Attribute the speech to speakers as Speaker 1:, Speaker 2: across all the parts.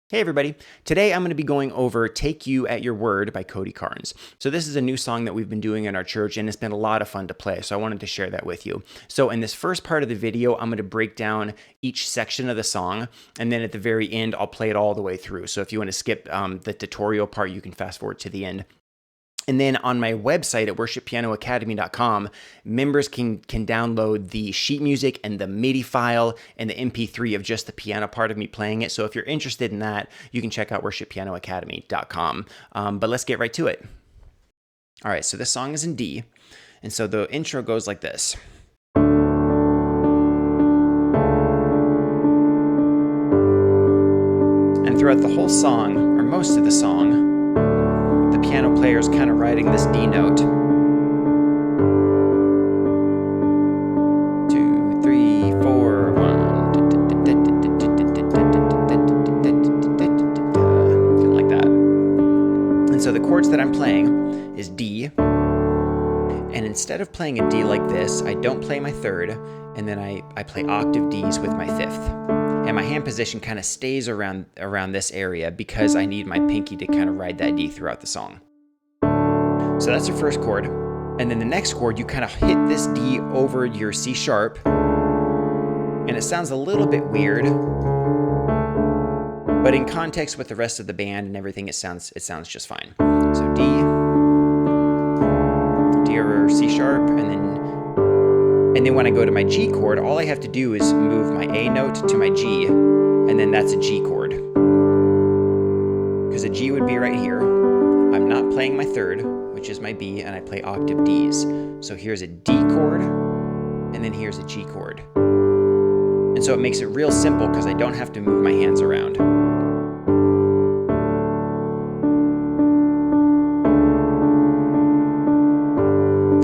Speaker 1: Hey everybody, today I'm going to be going over Take You at Your Word by Cody Carnes. So this is a new song that we've been doing in our church and it's been a lot of fun to play, so I wanted to share that with you. So in this first part of the video, I'm going to break down each section of the song, and then at the very end, I'll play it all the way through. So if you want to skip the tutorial part, you can fast forward to the end. And then on my website at worshippianoacademy.com, members can download the sheet music and the MIDI file and the MP3 of just the piano part of me playing it. So if you're interested in that, you can check out worshippianoacademy.com. But let's get right to it. All right, so this song is in D. And so the intro goes like this. And throughout the whole song, or most of the song, the piano player is kind of writing this D note. 2, 3, 4, 1. Kind of like that. And so the chords that I'm playing is D. And instead of playing a D like this, I don't play my third, and then I play octave Ds with my fifth. And my hand position kind of stays around this area because I need my pinky to kind of ride that D throughout the song. So that's your first chord. And then the next chord, you kind of hit this D over your C sharp. And it sounds a little bit weird, but in context with the rest of the band and everything, it sounds just fine. So D over C sharp, and then when I go to my G chord, all I have to do is move my A note to my G, and then that's a G chord. Because a G would be right here. I'm not playing my third, which is my B, and I play octave Ds. So here's a D chord, and then here's a G chord. And so it makes it real simple because I don't have to move my hands around.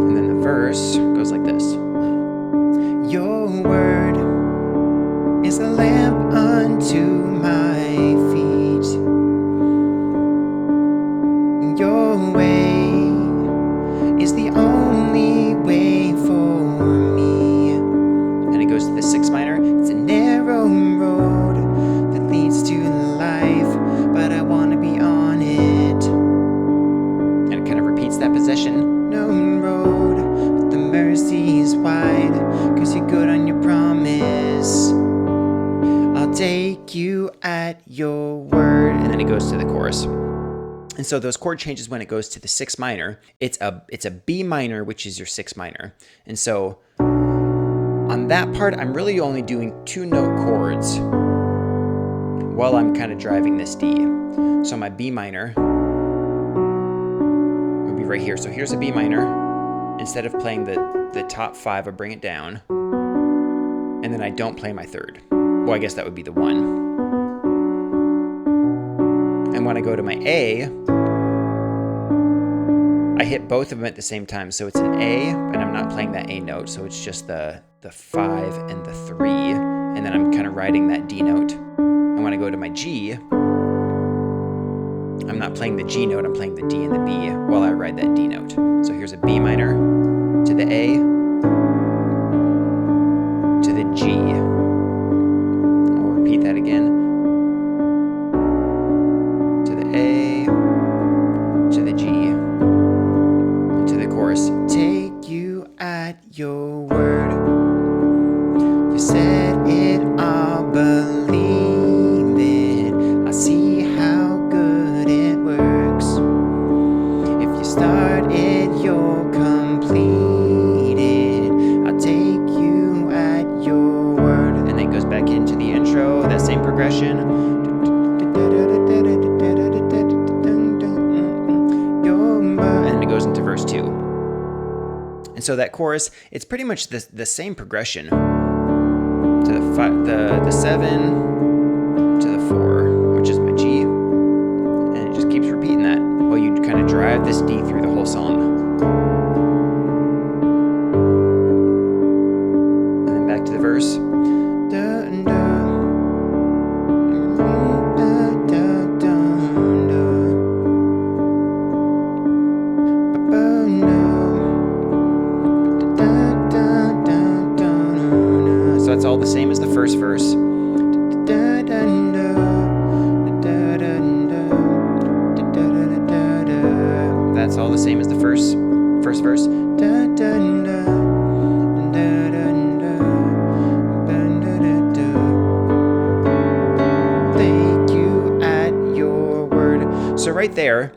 Speaker 1: And then the verse goes like this. Your word is a lamp unto my feet. Your way is the only way for me. And it goes to the 6 minor. It's a narrow road that leads to life, but I want to be on it. And it kind of repeats that position. No road, but the mercy is wide, 'cause you're good on your promise. I'll take you at your word. And then it goes to the chorus. And so those chord changes when it goes to the 6 minor, it's a B minor, which is your 6 minor. And so on that part, I'm really only doing 2-note chords while I'm kind of driving this D. So my B minor would be right here. So here's a B minor. Instead of playing the top 5, I bring it down. And then I don't play my third. Well, I guess that would be the 1. And when I go to my A, I hit both of them at the same time. So it's an A, and I'm not playing that A note. So it's just the 5 and the 3. And then I'm kind of riding that D note. And when I go to my G, I'm not playing the G note, I'm playing the D and the B while I ride that D note. So here's a B minor to the A to the G. I'll repeat that again. To the A to the G and to the chorus. Take you at your word. You said it, I'll believe it. I see how good it works. If you start it, you'll complete it. I'll take you at your word. And then it goes back into the intro, that same progression. And then it goes into verse 2. And so that chorus, it's pretty much the same progression. To the 7 to the 4, which is my G, and it just keeps repeating that while you kind of drive this D through the whole song. And then back to the verse. So that's all the same as the first verse. all the same as the first verse. Da, da, da, da, da, da, da, da, da. Thank you at your word. So right there,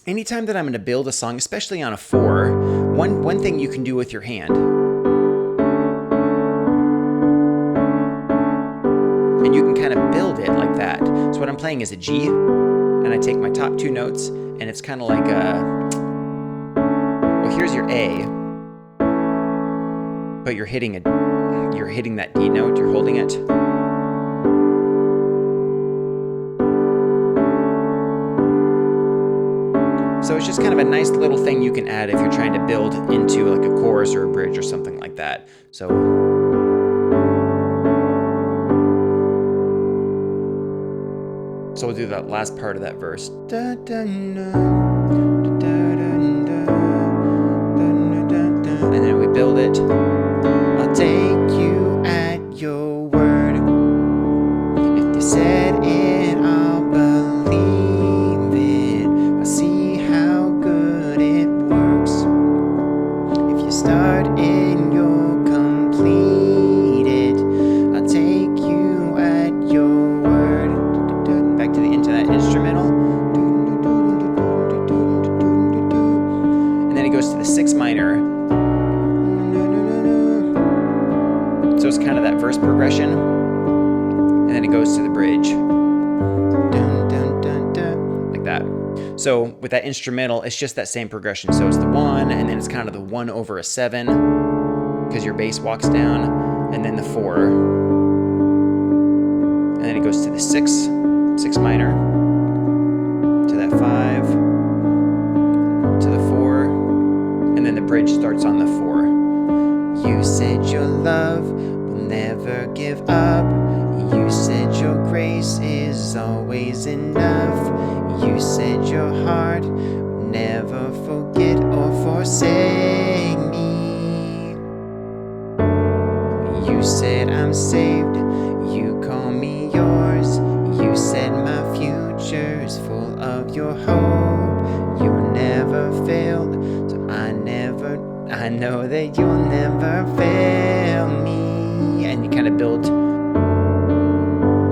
Speaker 1: anytime that I'm going to build a song, especially on a 4, one thing you can do with your hand, and you can kind of build it like that. So what I'm playing is a G, and I take my top 2 notes, and it's kind of like well, here's your A, but you're hitting that D note, you're holding it. So it's just kind of a nice little thing you can add if you're trying to build into like a chorus or a bridge or something like that. So we'll do that last part of that verse. Da, da, da, da, da, da, da, da, and then we build it. I'll take you at your word. If you said it, I'll believe it. I'll see how good it works. If you start it, you'll complete it. I'll take you at your word. Back to the into that instrumental. And then it goes to the 6 minor. So it's kind of that verse progression. And then it goes to the bridge. Dun, dun, dun, dun, like that. So with that instrumental, it's just that same progression. So it's the 1, and then it's kind of the 1 over a 7, because your bass walks down, and then the 4. And then it goes to the 6 minor, to that 5, to the 4, and then the bridge starts on the 4. You said your love will never give up. You said your grace is always enough. You said your heart would never forget or forsake me. You said I'm saved. You call me yours. You said my future's full of your hope. You never failed, so I know that you'll never fail me. And you kind of build.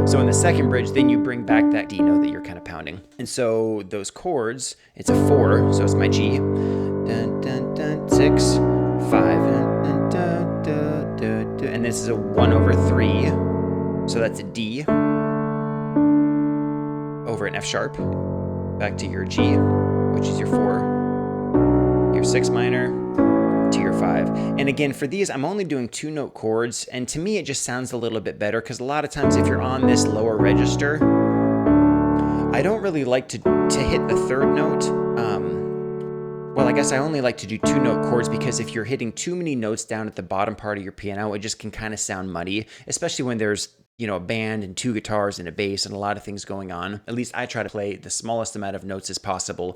Speaker 1: So in the second bridge, then you bring back that D note that you're kind of pounding. And so those chords, it's a 4, so it's my G. Dun, dun, dun, 6, 5, dun, dun, dun, dun, dun, and this is a 1 over 3. So that's a D over an F sharp. Back to your G, which is your 4, your 6 minor, to your 5. And again, for these, I'm only doing 2 note chords, and to me it just sounds a little bit better, because a lot of times if you're on this lower register, I don't really like to hit the 3rd note. Well, I guess I only like to do 2 note chords, because if you're hitting too many notes down at the bottom part of your piano, it just can kind of sound muddy, especially when there's a band and 2 guitars and a bass and a lot of things going on. At least I try to play the smallest amount of notes as possible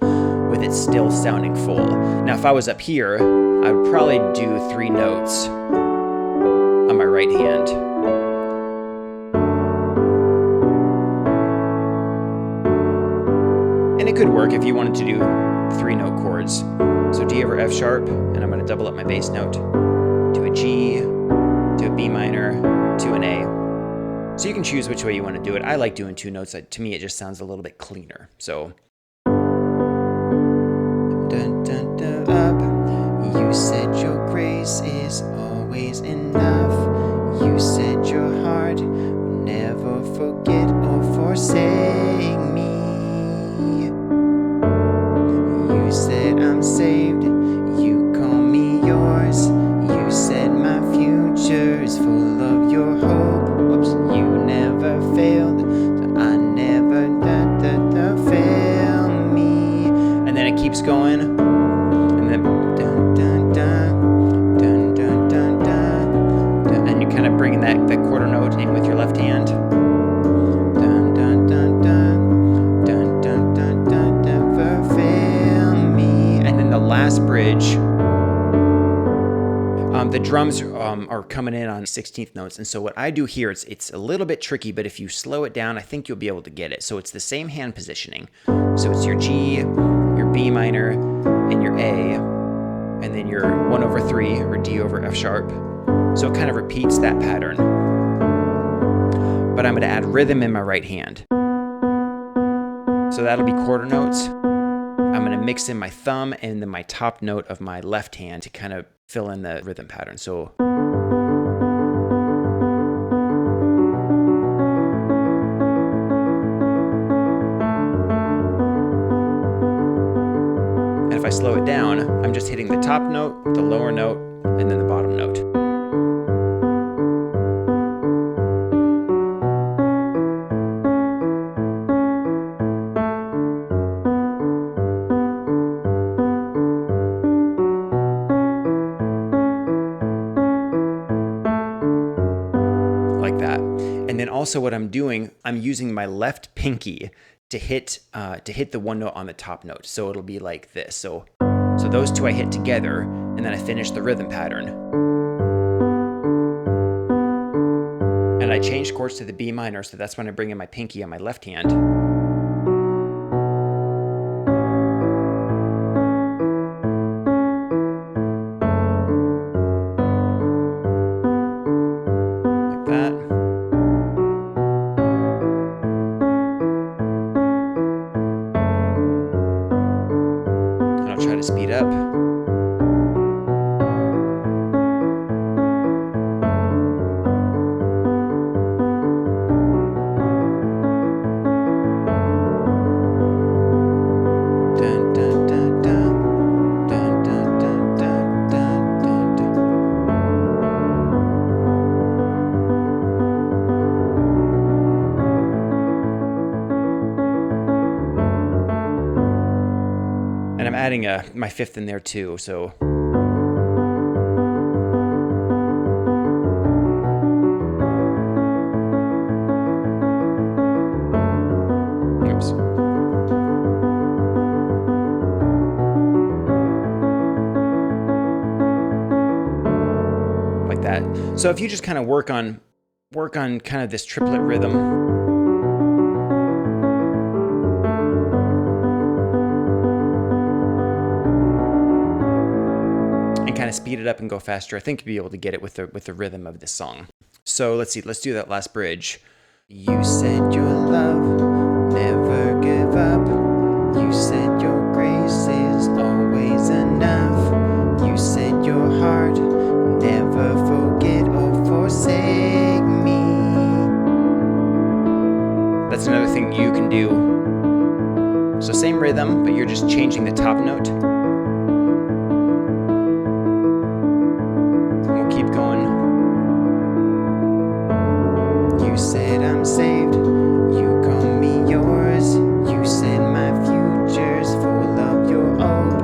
Speaker 1: with it still sounding full. Now, if I was up here, I would probably do 3 notes on my right hand. And it could work if you wanted to do 3 note chords. So D over F sharp, and I'm going to double up my bass note to a G, to a B minor, to an A. So you can choose which way you want to do it. I like doing 2 notes. To me, it just sounds a little bit cleaner. So. Dun, dun, dun, up. You said your grace is always enough. You said your heart will never forget or forsake me. You said I'm saved. You call me yours. You said my future is full of your hope. Whoops, you never failed, so I never fail me. And then it keeps going, and then dun dun dun dun dun dun dun, and you're kind of bringing that quarter note in with your left hand. Dun dun dun dun dun dun dun dun, never fail me. And then the last bridge. The drums are coming in on 16th notes, and so what I do here, it's a little bit tricky, but if you slow it down, I think you'll be able to get it. So it's the same hand positioning. So it's your G, your B minor, and your A, and then your 1 over 3, or D over F sharp. So it kind of repeats that pattern. But I'm going to add rhythm in my right hand. So that'll be quarter notes. I'm going to mix in my thumb and then my top note of my left hand to kind of fill in the rhythm pattern. So and if I slow it down, I'm just hitting the top note, the lower note, and then the bottom note. Like that. And then also what I'm doing, I'm using my left pinky to hit the one note on the top note. So it'll be like this. So those two I hit together, and then I finish the rhythm pattern. And I change chords to the B minor, so that's when I bring in my pinky on my left hand. Like that. And I'll try to speed up. And I'm adding my fifth in there too, so. Oops. Like that. So if you just kind of work on kind of this triplet rhythm. Kind of speed it up and go faster, I think you'll be able to get it with the rhythm of this song. So let's see, let's do that last bridge. You said your love never give up. You said your grace is always enough. You said your heart never forget or forsake me. That's another thing you can do. So same rhythm, but you're just changing the top note. You said I'm saved, you call me yours. You said my future's full of your hope.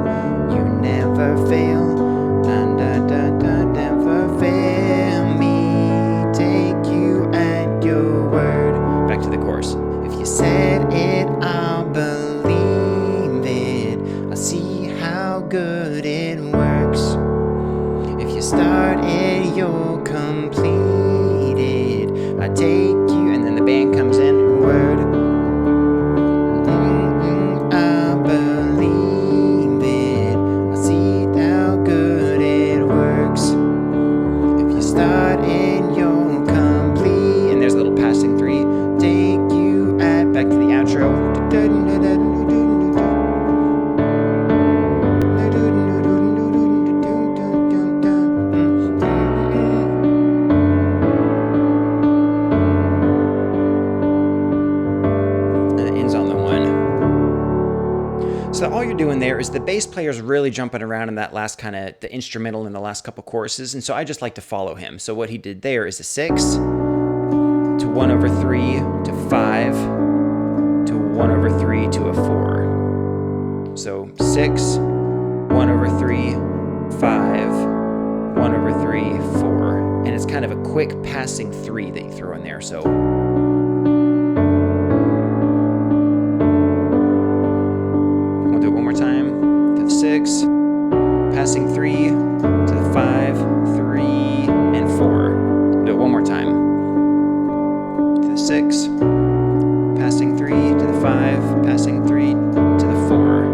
Speaker 1: You never fail, never fail me. Take you at your word. Back to the chorus. If you said it, I'll believe it. I'll see how good it works. If you start it, you'll complete it. I take you, and then the band comes in, word. I believe it. I see how good it works. If you start it, you'll complete. And there's a little passing 3. Take you at, back to the outro. So all you're doing there is the bass player's really jumping around in that last kind of the instrumental in the last couple choruses, and so I just like to follow him. So what he did there is a 6 to 1 over 3 to 5 to 1 over 3 to a 4. So 6, 1 over 3, 5, 1 over 3, 4, and it's kind of a quick passing 3 that you throw in there. So. Time to the 6, passing 3 to the 5, 3, and 4. Do it one more time. To the 6, passing 3 to the 5, passing 3 to the 4.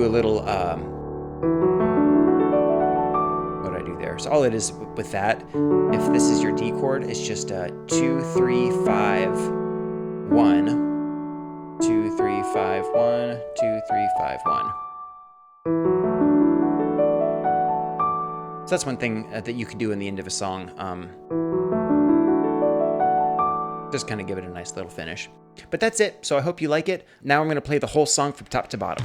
Speaker 1: do a little, what do I do there? So all it is with that, if this is your D chord, it's just a 2, 3, 5, 1, 2, 3, 5, 1, 2, 3, 5, 1. So that's one thing that you could do in the end of a song. Just kind of give it a nice little finish. But that's it. So I hope you like it. Now I'm going to play the whole song from top to bottom.